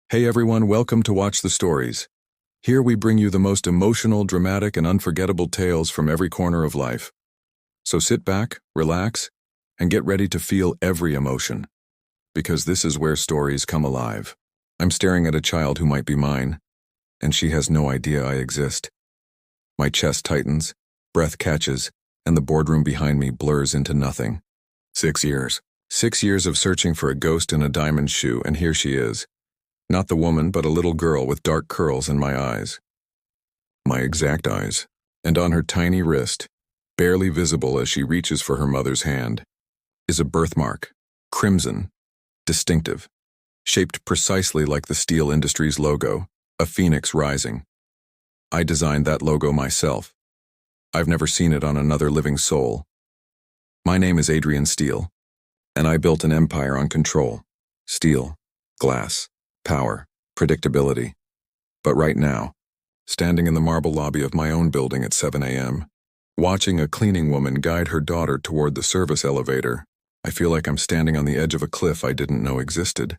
Hey everyone, welcome to Watch the Stories. Here we bring you the most emotional, dramatic, and unforgettable tales from every corner of life. So sit back, relax, and get ready to feel every emotion. Because this is where stories come alive. I'm staring at a child who might be mine, and she has no idea I exist. My chest tightens, breath catches, and the boardroom behind me blurs into nothing. 6 years. 6 years of searching for a ghost in a diamond shoe, and here she is. Not the woman, but a little girl with dark curls in my eyes. My exact eyes. And on her tiny wrist, barely visible as she reaches for her mother's hand, is a birthmark, crimson, distinctive, shaped precisely like the steel industry's logo, a phoenix rising. I designed that logo myself. I've never seen it on another living soul. My name is Adrian Steele, and I built an empire on control, steel, glass, power, predictability. But right now, standing in the marble lobby of my own building at 7 a.m., watching a cleaning woman guide her daughter toward the service elevator, I feel like I'm standing on the edge of a cliff I didn't know existed.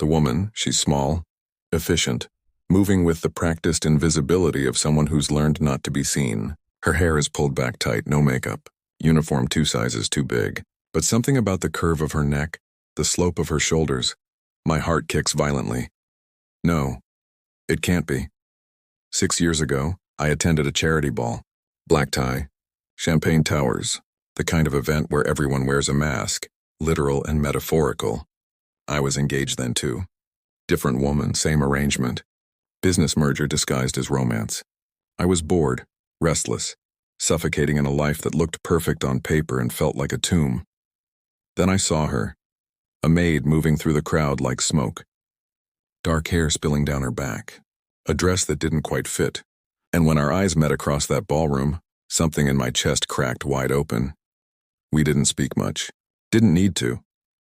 The woman, she's small, efficient, moving with the practiced invisibility of someone who's learned not to be seen. Her hair is pulled back tight, no makeup, uniform 2 sizes too big. But something about the curve of her neck, the slope of her shoulders, my heart kicks violently. No, it can't be. 6 years ago, I attended a charity ball. Black tie, champagne towers, the kind of event where everyone wears a mask, literal and metaphorical. I was engaged then too. Different woman, same arrangement. Business merger disguised as romance. I was bored, restless, suffocating in a life that looked perfect on paper and felt like a tomb. Then I saw her. A maid moving through the crowd like smoke. Dark hair spilling down her back. A dress that didn't quite fit. And when our eyes met across that ballroom, something in my chest cracked wide open. We didn't speak much. Didn't need to.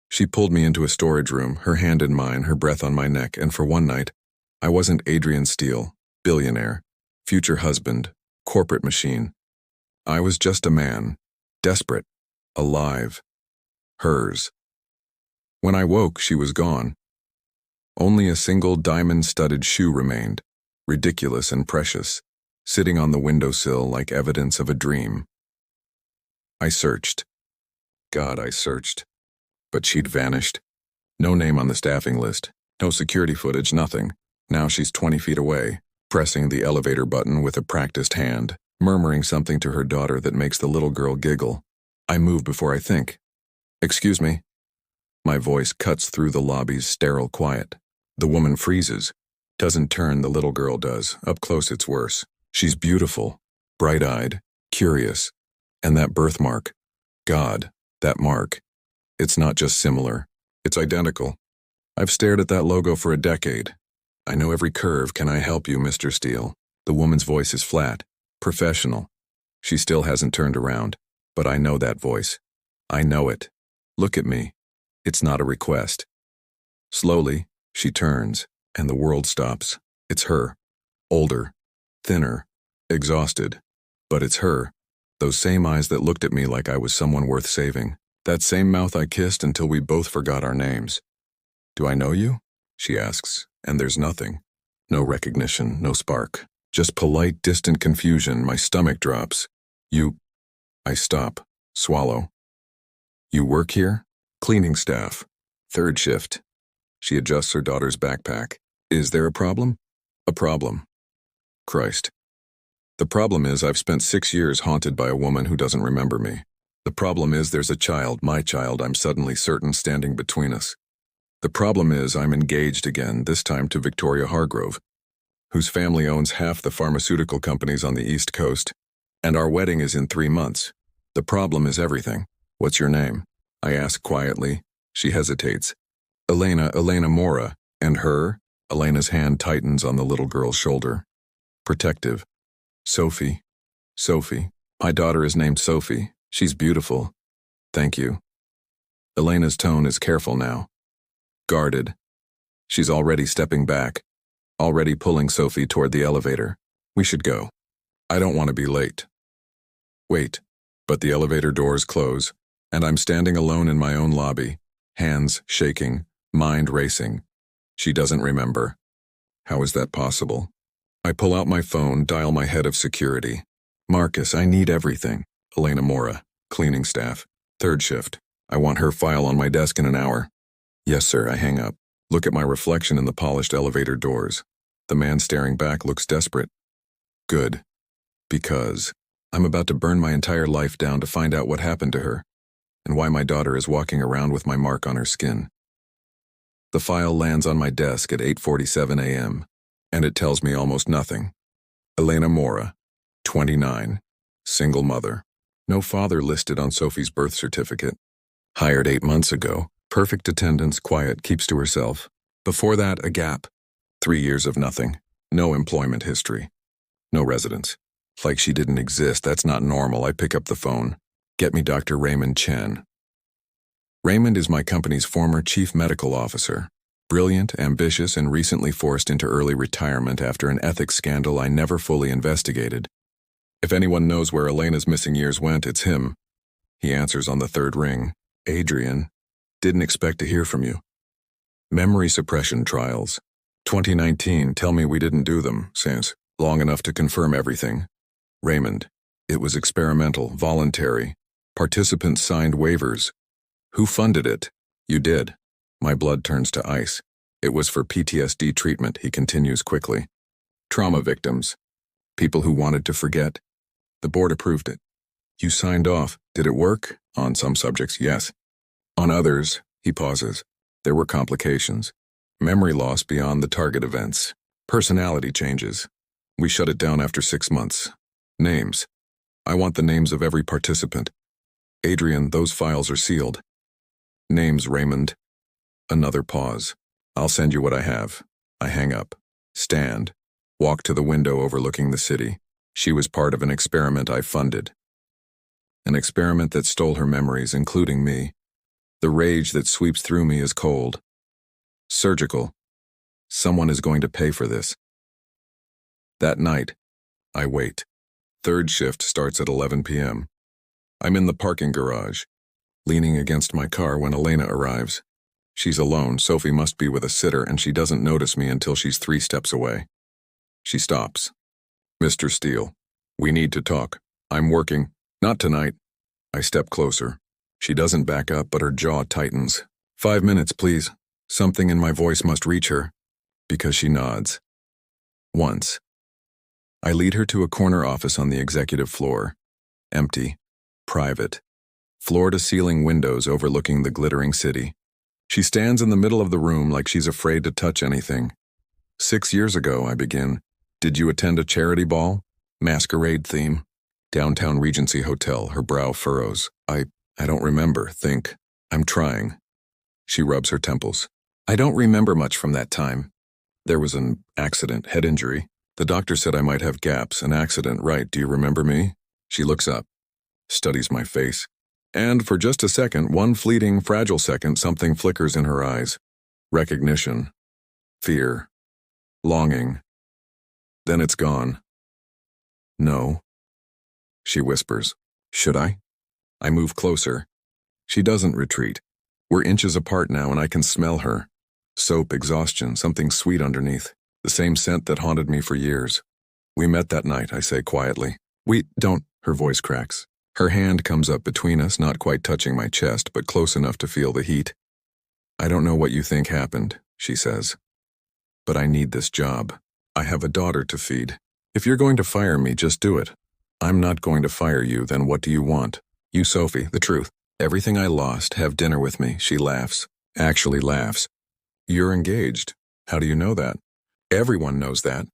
She pulled me into a storage room, her hand in mine, her breath on my neck, and for one night, I wasn't Adrian Steele, billionaire, future husband, corporate machine. I was just a man, desperate, alive, hers. When I woke, she was gone. Only a single diamond-studded shoe remained, ridiculous and precious, sitting on the windowsill like evidence of a dream. I searched. God, I searched. But she'd vanished. No name on the staffing list, no security footage, nothing. Now she's 20 feet away, pressing the elevator button with a practiced hand, murmuring something to her daughter that makes the little girl giggle. I move before I think. Excuse me. My voice cuts through the lobby's sterile quiet. The woman freezes. Doesn't turn, the little girl does. Up close it's worse. She's beautiful, bright-eyed, curious. And that birthmark. God, that mark. It's not just similar. It's identical. I've stared at that logo for a decade. I know every curve. Can I help you, Mr. Steele? The woman's voice is flat, professional. She still hasn't turned around. But I know that voice. I know it. Look at me. It's not a request. Slowly, she turns, and the world stops. It's her. Older, thinner, exhausted. But it's her. Those same eyes that looked at me like I was someone worth saving. That same mouth I kissed until we both forgot our names. Do I know you? She asks, and there's nothing. No recognition, no spark. Just polite, distant confusion. My stomach drops. You... I stop. Swallow. You work here? Cleaning staff. 3rd shift. She adjusts her daughter's backpack. Is there a problem? A problem. Christ. The problem is I've spent 6 years haunted by a woman who doesn't remember me. The problem is there's a child, my child, I'm suddenly certain, standing between us. The problem is I'm engaged again, this time to Victoria Hargrove, whose family owns half the pharmaceutical companies on the East Coast, and our wedding is in 3 months. The problem is everything. What's your name? I ask quietly. She hesitates. Elena Mora. And her? Elena's hand tightens on the little girl's shoulder. Protective. Sophie. Sophie. My daughter is named Sophie. She's beautiful. Thank you. Elena's tone is careful now. Guarded. She's already stepping back. Already pulling Sophie toward the elevator. We should go. I don't want to be late. Wait. But the elevator doors close, and I'm standing alone in my own lobby, hands shaking, mind racing. She doesn't remember. How is that possible? I pull out my phone, dial my head of security. Marcus, I need everything. Elena Mora, cleaning staff. Third shift. I want her file on my desk in an hour. Yes, sir, I hang up. Look at my reflection in the polished elevator doors. The man staring back looks desperate. Good. Because I'm about to burn my entire life down to find out what happened to her, and why my daughter is walking around with my mark on her skin. The file lands on my desk at 8:47 a.m., and it tells me almost nothing. Elena Mora, 29, single mother. No father listed on Sophie's birth certificate. Hired 8 months ago. Perfect attendance, quiet, keeps to herself. Before that, a gap. 3 years of nothing. No employment history. No residence. Like she didn't exist, that's not normal. I pick up the phone. Get me Dr. Raymond Chen. Raymond is my company's former chief medical officer. Brilliant, ambitious, and recently forced into early retirement after an ethics scandal I never fully investigated. If anyone knows where Elena's missing years went, it's him. He answers on the third ring. Adrian, didn't expect to hear from you. Memory suppression trials. 2019, tell me we didn't do them, since long enough to confirm everything. Raymond, it was experimental, voluntary. Participants signed waivers. Who funded it? You did. My blood turns to ice. It was for PTSD treatment, he continues quickly. Trauma victims. People who wanted to forget. The board approved it. You signed off. Did it work? On some subjects, yes. On others, he pauses. There were complications. Memory loss beyond the target events. Personality changes. We shut it down after 6 months. Names. I want the names of every participant. Adrian, those files are sealed. Names, Raymond. Another pause. I'll send you what I have. I hang up. Stand. Walk to the window overlooking the city. She was part of an experiment I funded. An experiment that stole her memories, including me. The rage that sweeps through me is cold. Surgical. Someone is going to pay for this. That night, I wait. Third shift starts at 11 p.m. I'm in the parking garage, leaning against my car when Elena arrives. She's alone. Sophie must be with a sitter, and she doesn't notice me until she's 3 steps away. She stops. Mr. Steele, we need to talk. I'm working. Not tonight. I step closer. She doesn't back up, but her jaw tightens. 5 minutes, please. Something in my voice must reach her. Because she nods. Once. I lead her to a corner office on the executive floor. Empty. Private. Floor-to-ceiling windows overlooking the glittering city. She stands in the middle of the room like she's afraid to touch anything. 6 years ago, I begin. Did you attend a charity ball? Masquerade theme. Downtown Regency Hotel, her brow furrows. I don't remember, think. I'm trying. She rubs her temples. I don't remember much from that time. There was an accident, head injury. The doctor said I might have gaps. An accident, right? Do you remember me? She looks up, studies my face. And for just a second, one fleeting, fragile second, something flickers in her eyes. Recognition. Fear. Longing. Then it's gone. No. She whispers. Should I? I move closer. She doesn't retreat. We're inches apart now, and I can smell her. Soap, exhaustion, something sweet underneath. The same scent that haunted me for years. We met that night, I say quietly. We don't, her voice cracks. Her hand comes up between us, not quite touching my chest, but close enough to feel the heat. I don't know what you think happened, she says. But I need this job. I have a daughter to feed. If you're going to fire me, just do it. I'm not going to fire you, then what do you want? You, Sophie, the truth. Everything I lost, have dinner with me, she laughs. Actually laughs. You're engaged. How do you know that? Everyone knows that.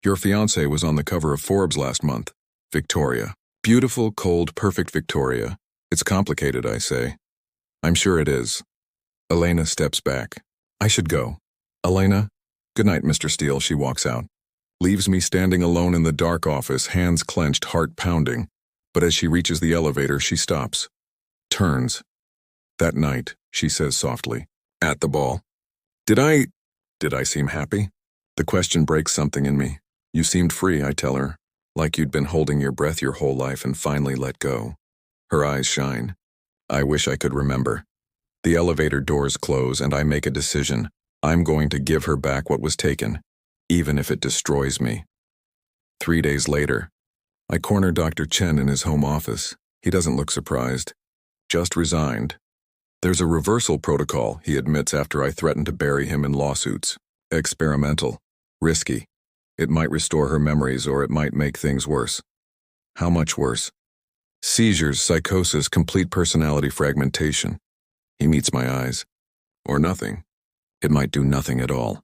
Your fiancée was on the cover of Forbes last month. Victoria. Beautiful, cold, perfect Victoria. It's complicated, I say. I'm sure it is. Elena steps back. I should go. Elena? Good night, Mr. Steele, she walks out. Leaves me standing alone in the dark office, hands clenched, heart pounding. But as she reaches the elevator, she stops. Turns. That night, she says softly. At the ball. Did I seem happy? The question breaks something in me. You seemed free, I tell her. Like you'd been holding your breath your whole life and finally let go. Her eyes shine. I wish I could remember. The elevator doors close and I make a decision. I'm going to give her back what was taken, even if it destroys me. 3 days later, I corner Dr. Chen in his home office. He doesn't look surprised, just resigned. There's a reversal protocol, he admits after I threaten to bury him in lawsuits. Experimental. Risky. It might restore her memories or it might make things worse. How much worse? Seizures, psychosis, complete personality fragmentation. He meets my eyes. Or nothing. It might do nothing at all.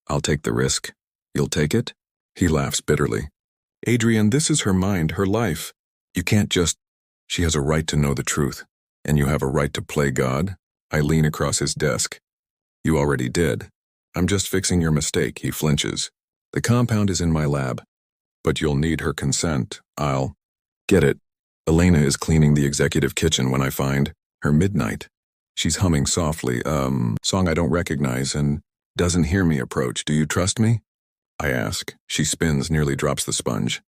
I'll take the risk. You'll take it? He laughs bitterly. Adrian, this is her mind, her life. You can't just... She has a right to know the truth. And you have a right to play God? I lean across his desk. You already did. I'm just fixing your mistake, he flinches. The compound is in my lab. But you'll need her consent. I'll... Get it. Elena is cleaning the executive kitchen when I find her midnight. She's humming softly, song I don't recognize and doesn't hear me approach. Do you trust me? I ask. She spins, nearly drops the sponge.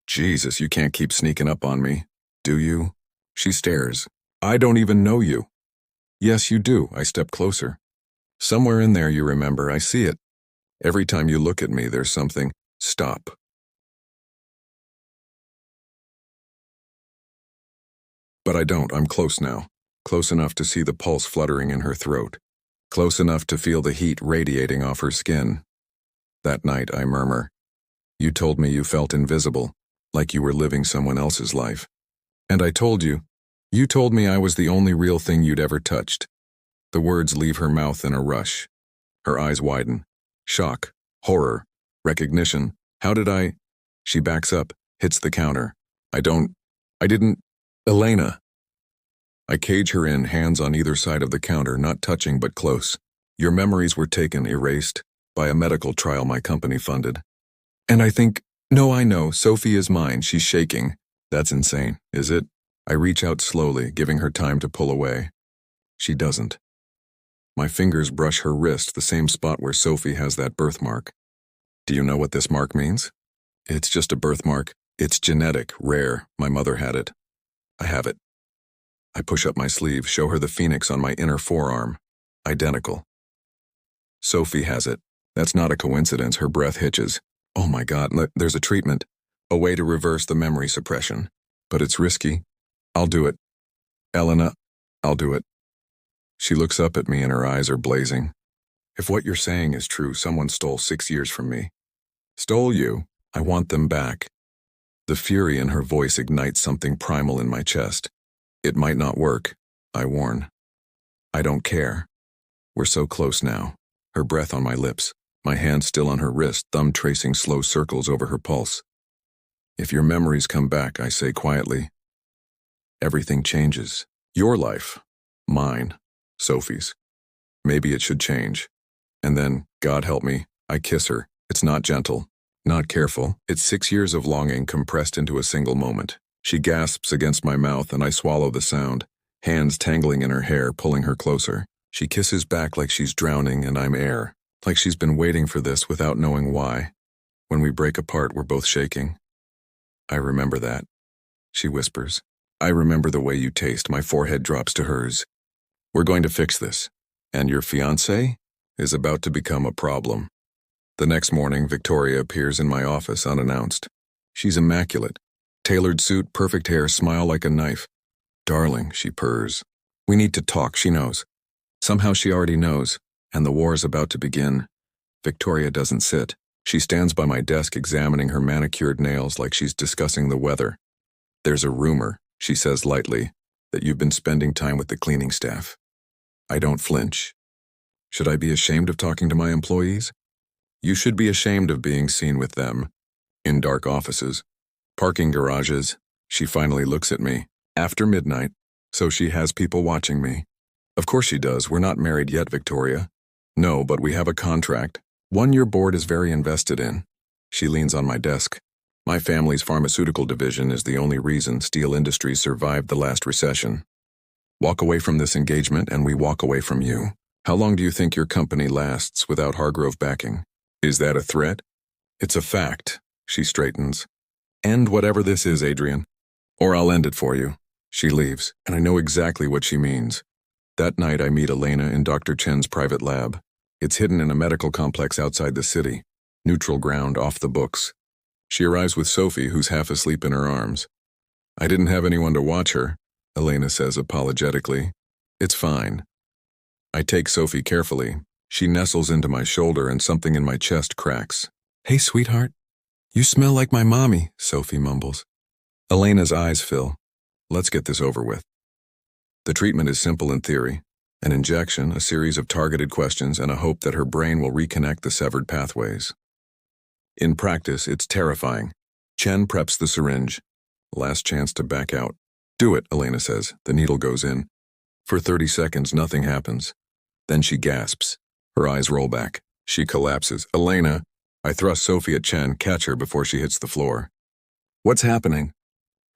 Jesus, you can't keep sneaking up on me. Do you? She stares. I don't even know you. Yes, you do. I step closer. Somewhere in there you remember, I see it. Every time you look at me, there's something. Stop. But I don't. I'm close now. Close enough to see the pulse fluttering in her throat. Close enough to feel the heat radiating off her skin. That night, I murmur. You told me you felt invisible, like you were living someone else's life. And I told you. You told me I was the only real thing you'd ever touched. The words leave her mouth in a rush. Her eyes widen. Shock. Horror. Recognition. How did I... She backs up, hits the counter. I didn't... Elena. I cage her in, hands on either side of the counter, not touching but close. Your memories were taken, erased, by a medical trial my company funded. And I think, no, I know, Sophie is mine, she's shaking. That's insane, is it? I reach out slowly, giving her time to pull away. She doesn't. My fingers brush her wrist, the same spot where Sophie has that birthmark. Do you know what this mark means? It's just a birthmark. It's genetic, rare. My mother had it. I have it. I push up my sleeve, show her the phoenix on my inner forearm. Identical. Sophie has it. That's not a coincidence. Her breath hitches. Oh my God, there's a treatment. A way to reverse the memory suppression. But it's risky. I'll do it. Elena, I'll do it. She looks up at me and her eyes are blazing. If what you're saying is true, someone stole 6 years from me. Stole you? I want them back. The fury in her voice ignites something primal in my chest. It might not work, I warn. I don't care. We're so close now. Her breath on my lips, my hand still on her wrist, thumb tracing slow circles over her pulse. If your memories come back, I say quietly, everything changes. Your life. Mine. Sophie's. Maybe it should change. And then, God help me, I kiss her. It's not gentle. Not careful. It's 6 years of longing compressed into a single moment. She gasps against my mouth and I swallow the sound, hands tangling in her hair, pulling her closer. She kisses back like she's drowning and I'm air, like she's been waiting for this without knowing why. When we break apart, we're both shaking. I remember that, she whispers. I remember the way you taste. My forehead drops to hers. We're going to fix this. And your fiancé is about to become a problem. The next morning, Victoria appears in my office unannounced. She's immaculate. Tailored suit, perfect hair, smile like a knife. Darling, she purrs. We need to talk, she knows. Somehow she already knows, and the war is about to begin. Victoria doesn't sit. She stands by my desk examining her manicured nails like she's discussing the weather. There's a rumor, she says lightly, that you've been spending time with the cleaning staff. I don't flinch. Should I be ashamed of talking to my employees? You should be ashamed of being seen with them. In dark offices. Parking garages. She finally looks at me. After midnight. So she has people watching me. Of course she does. We're not married yet, Victoria. No, but we have a contract. One your board is very invested in. She leans on my desk. My family's pharmaceutical division is the only reason steel industries survived the last recession. Walk away from this engagement and we walk away from you. How long do you think your company lasts without Hargrove backing? Is that a threat? It's a fact. She straightens. End whatever this is, Adrian. Or I'll end it for you. She leaves, and I know exactly what she means. That night I meet Elena in Dr. Chen's private lab. It's hidden in a medical complex outside the city. Neutral ground, off the books. She arrives with Sophie, who's half asleep in her arms. I didn't have anyone to watch her, Elena says apologetically. It's fine. I take Sophie carefully. She nestles into my shoulder and something in my chest cracks. Hey, sweetheart. You smell like my mommy, Sophie mumbles. Elena's eyes fill. Let's get this over with. The treatment is simple in theory. An injection, a series of targeted questions, and a hope that her brain will reconnect the severed pathways. In practice, it's terrifying. Chen preps the syringe. Last chance to back out. Do it, Elena says. The needle goes in. For 30 seconds, nothing happens. Then she gasps. Her eyes roll back. She collapses. Elena! I thrust Sophie at Chen, catch her before she hits the floor. What's happening?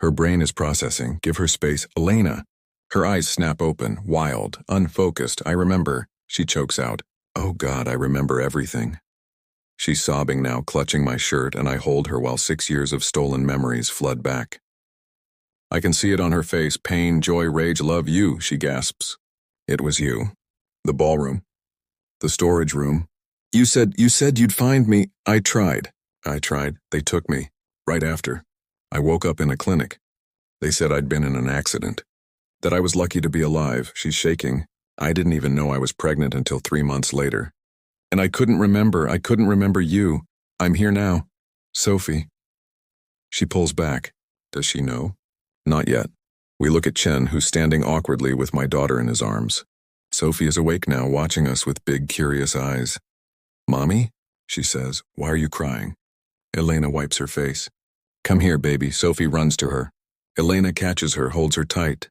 Her brain is processing. Give her space. Elena! Her eyes snap open, wild, unfocused. I remember. She chokes out. Oh God, I remember everything. She's sobbing now, clutching my shirt, and I hold her while 6 years of stolen memories flood back. I can see it on her face. Pain, joy, rage, love, you, she gasps. It was you. The ballroom. The storage room. You said you'd find me. I tried. They took me. Right after. I woke up in a clinic. They said I'd been in an accident. That I was lucky to be alive. She's shaking. I didn't even know I was pregnant until 3 months later. And I couldn't remember you. I'm here now. Sophie. She pulls back. Does she know? Not yet. We look at Chen, who's standing awkwardly with my daughter in his arms. Sophie is awake now, watching us with big, curious eyes. Mommy? She says. Why are you crying? Elena wipes her face. Come here, baby. Sophie runs to her. Elena catches her, holds her tight.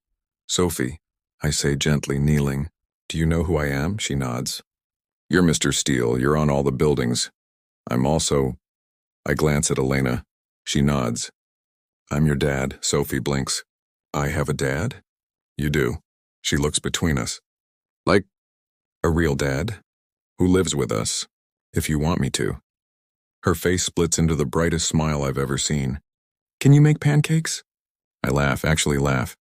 Sophie, I say gently, kneeling. Do you know who I am? She nods. You're Mr. Steele. You're on all the buildings. I'm also... I glance at Elena. She nods. I'm your dad. Sophie blinks. I have a dad? You do. She looks between us. Like a real dad? Who lives with us, if you want me to. Her face splits into the brightest smile I've ever seen. Can you make pancakes? I laugh, actually laugh.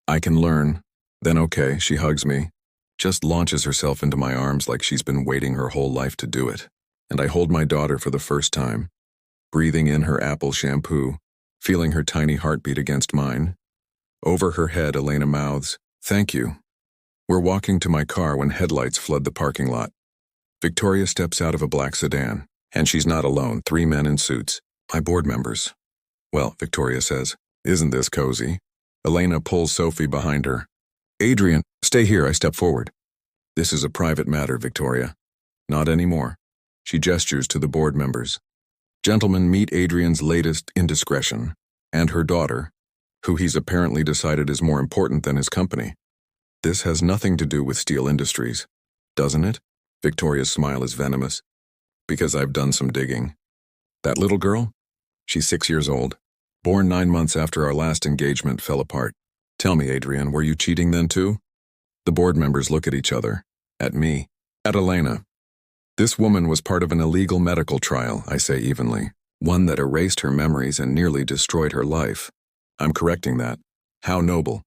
I can learn. Then okay, she hugs me. Just launches herself into my arms like she's been waiting her whole life to do it. And I hold my daughter for the first time, breathing in her apple shampoo, feeling her tiny heartbeat against mine. Over her head, Elena mouths, "Thank you." We're walking to my car when headlights flood the parking lot. Victoria steps out of a black sedan, and she's not alone, 3 men in suits, my board members. Well, Victoria says, isn't this cozy? Elena pulls Sophie behind her. Adrian, stay here, I step forward. This is a private matter, Victoria. Not anymore. She gestures to the board members. Gentlemen, meet Adrian's latest indiscretion, and her daughter, who he's apparently decided is more important than his company. This has nothing to do with Steel Industries, doesn't it? Victoria's smile is venomous. Because I've done some digging. That little girl? She's 6 years old. Born 9 months after our last engagement fell apart. Tell me, Adrian, were you cheating then too? The board members look at each other, at me, at Elena. This woman was part of an illegal medical trial, I say evenly. One that erased her memories and nearly destroyed her life. I'm correcting that. How noble.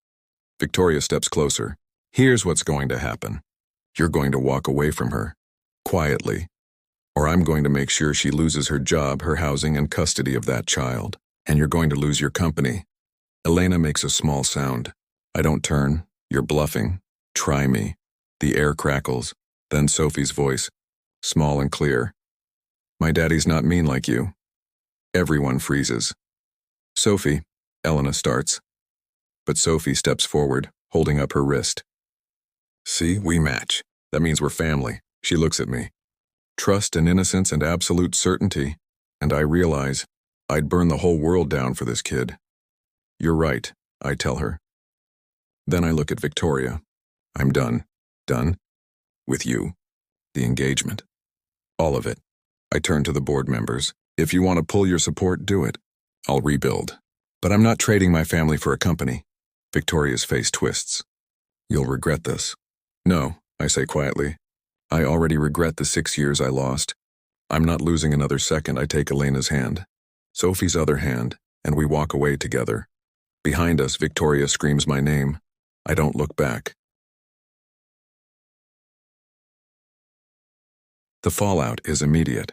Victoria steps closer. Here's what's going to happen. You're going to walk away from her. Quietly. Or I'm going to make sure she loses her job, her housing, and custody of that child. And you're going to lose your company. Elena makes a small sound. I don't turn. You're bluffing. Try me. The air crackles. Then Sophie's voice, small and clear. My daddy's not mean like you. Everyone freezes. Sophie, Elena starts. But Sophie steps forward, holding up her wrist. See, we match. That means we're family. She looks at me. Trust and innocence and absolute certainty. And I realize I'd burn the whole world down for this kid. You're right, I tell her. Then I look at Victoria. I'm done. Done? With you. The engagement. All of it. I turn to the board members. If you want to pull your support, do it. I'll rebuild. But I'm not trading my family for a company. Victoria's face twists. You'll regret this. No, I say quietly. I already regret the 6 years I lost. I'm not losing another second. I take Elena's hand. Sophie's other hand, and we walk away together. Behind us, Victoria screams my name. I don't look back. The fallout is immediate.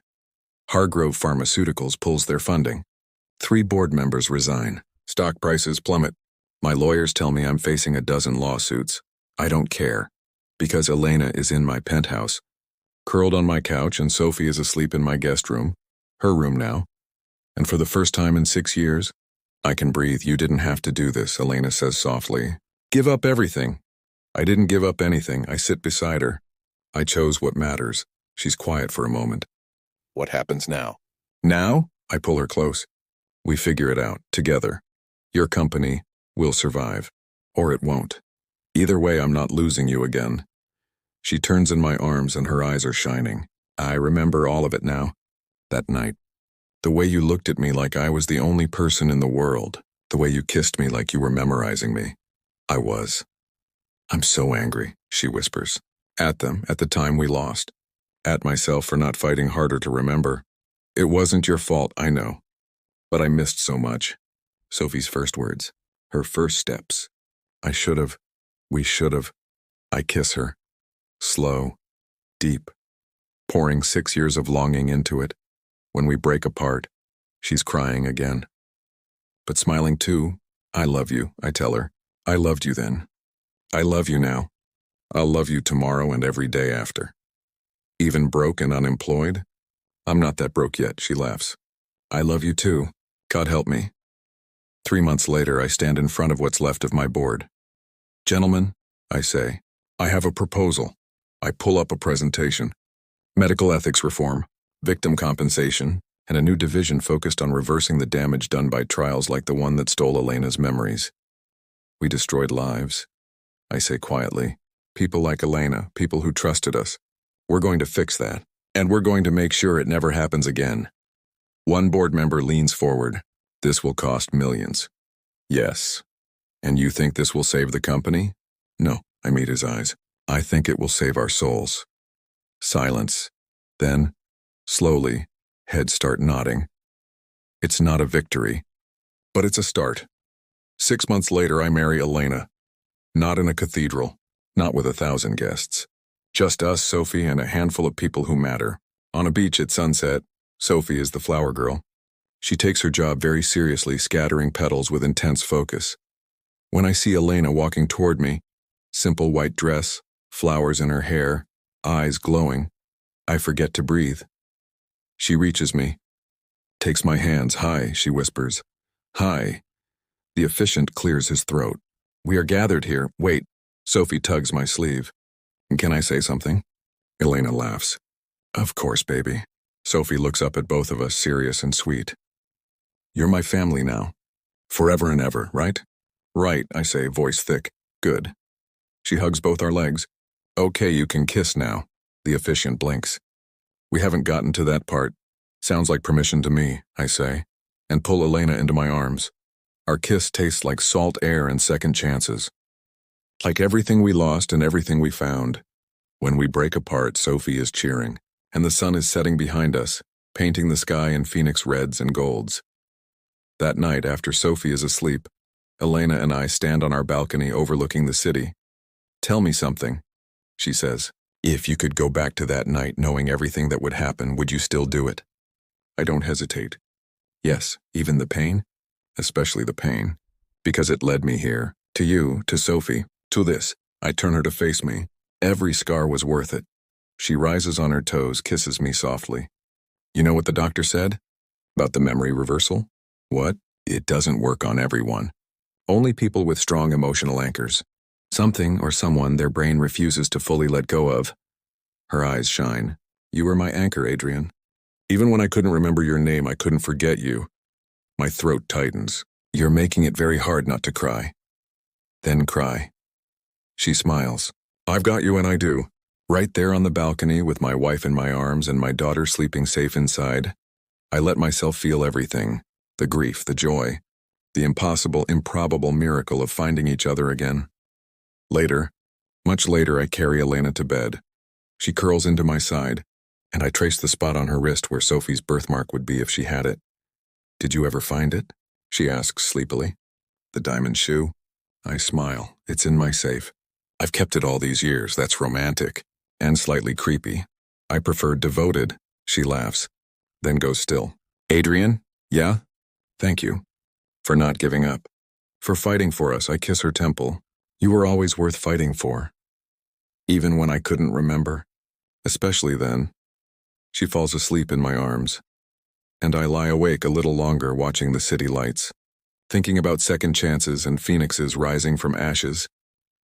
Hargrove Pharmaceuticals pulls their funding. 3 board members resign. Stock prices plummet. My lawyers tell me I'm facing a dozen lawsuits. I don't care, because Elena is in my penthouse, curled on my couch, and Sophie is asleep in my guest room, her room now. And for the first time in 6 years, I can breathe. You didn't have to do this, Elena says softly. Give up everything. I didn't give up anything. I sit beside her. I chose what matters. She's quiet for a moment. What happens now? Now? I pull her close. We figure it out, together. Your company will survive, or it won't. Either way, I'm not losing you again. She turns in my arms and her eyes are shining. I remember all of it now. That night. The way you looked at me like I was the only person in the world. The way you kissed me like you were memorizing me. I was. I'm so angry, she whispers. At them, at the time we lost. At myself for not fighting harder to remember. It wasn't your fault, I know. But I missed so much. Sophie's first words. Her first steps. I should have. We should have. I kiss her. Slow. Deep. Pouring 6 years of longing into it. When we break apart, she's crying again. But smiling too. I love you, I tell her. I loved you then. I love you now. I'll love you tomorrow and every day after. Even broke and unemployed? I'm not that broke yet, she laughs. I love you too. God help me. 3 months later, I stand in front of what's left of my board. Gentlemen, I say, I have a proposal. I pull up a presentation. Medical ethics reform, victim compensation, and a new division focused on reversing the damage done by trials like the one that stole Elena's memories. We destroyed lives. I say quietly, people like Elena, people who trusted us. We're going to fix that, and we're going to make sure it never happens again. One board member leans forward. This will cost millions. Yes. And you think this will save the company? No, I meet his eyes. I think it will save our souls. Silence. Then, slowly, heads start nodding. It's not a victory, but it's a start. 6 months later, I marry Elena. Not in a cathedral, not with 1,000 guests. Just us, Sophie, and a handful of people who matter. On a beach at sunset, Sophie is the flower girl. She takes her job very seriously, scattering petals with intense focus. When I see Elena walking toward me, simple white dress, flowers in her hair, eyes glowing, I forget to breathe. She reaches me, takes my hands. Hi, she whispers. Hi. The officiant clears his throat. We are gathered here. Wait. Sophie tugs my sleeve. Can I say something? Elena laughs. Of course, baby. Sophie looks up at both of us, serious and sweet. You're my family now. Forever and ever, right? Right, I say, voice thick. Good. She hugs both our legs. Okay, you can kiss now. The officiant blinks. We haven't gotten to that part. Sounds like permission to me, I say, and pull Elena into my arms. Our kiss tastes like salt air and second chances. Like everything we lost and everything we found. When we break apart, Sophie is cheering, and the sun is setting behind us, painting the sky in phoenix reds and golds. That night, after Sophie is asleep, Elena and I stand on our balcony overlooking the city. Tell me something, she says. If you could go back to that night knowing everything that would happen, would you still do it? I don't hesitate. Yes, even the pain? Especially the pain. Because it led me here, to you, to Sophie, to this. I turn her to face me. Every scar was worth it. She rises on her toes, kisses me softly. You know what the doctor said? About the memory reversal? What? It doesn't work on everyone. Only people with strong emotional anchors. Something or someone their brain refuses to fully let go of. Her eyes shine. You were my anchor, Adrian. Even when I couldn't remember your name, I couldn't forget you. My throat tightens. You're making it very hard not to cry. Then cry. She smiles. I've got you and I do. Right there on the balcony with my wife in my arms and my daughter sleeping safe inside, I let myself feel everything. The grief, the joy, the impossible, improbable miracle of finding each other again. Later, much later, I carry Elena to bed. She curls into my side, and I trace the spot on her wrist where Sophie's birthmark would be if she had it. Did you ever find it? She asks sleepily. The diamond shoe? I smile. It's in my safe. I've kept it all these years. That's romantic and slightly creepy. I prefer devoted, she laughs, then goes still. Adrian? Yeah? Thank you. For not giving up. For fighting for us, I kiss her temple. You were always worth fighting for. Even when I couldn't remember. Especially then. She falls asleep in my arms. And I lie awake a little longer watching the city lights, thinking about second chances and phoenixes rising from ashes.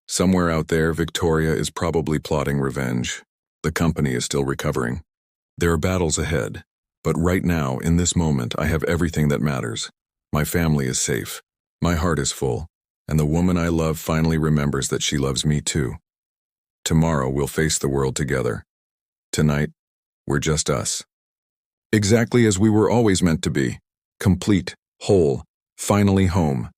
Somewhere out there, Victoria is probably plotting revenge. The company is still recovering. There are battles ahead, but right now, in this moment, I have everything that matters. My family is safe. My heart is full, and the woman I love finally remembers that she loves me too. Tomorrow, we'll face the world together. Tonight, we're just us. Exactly as we were always meant to be. Complete, whole, finally home.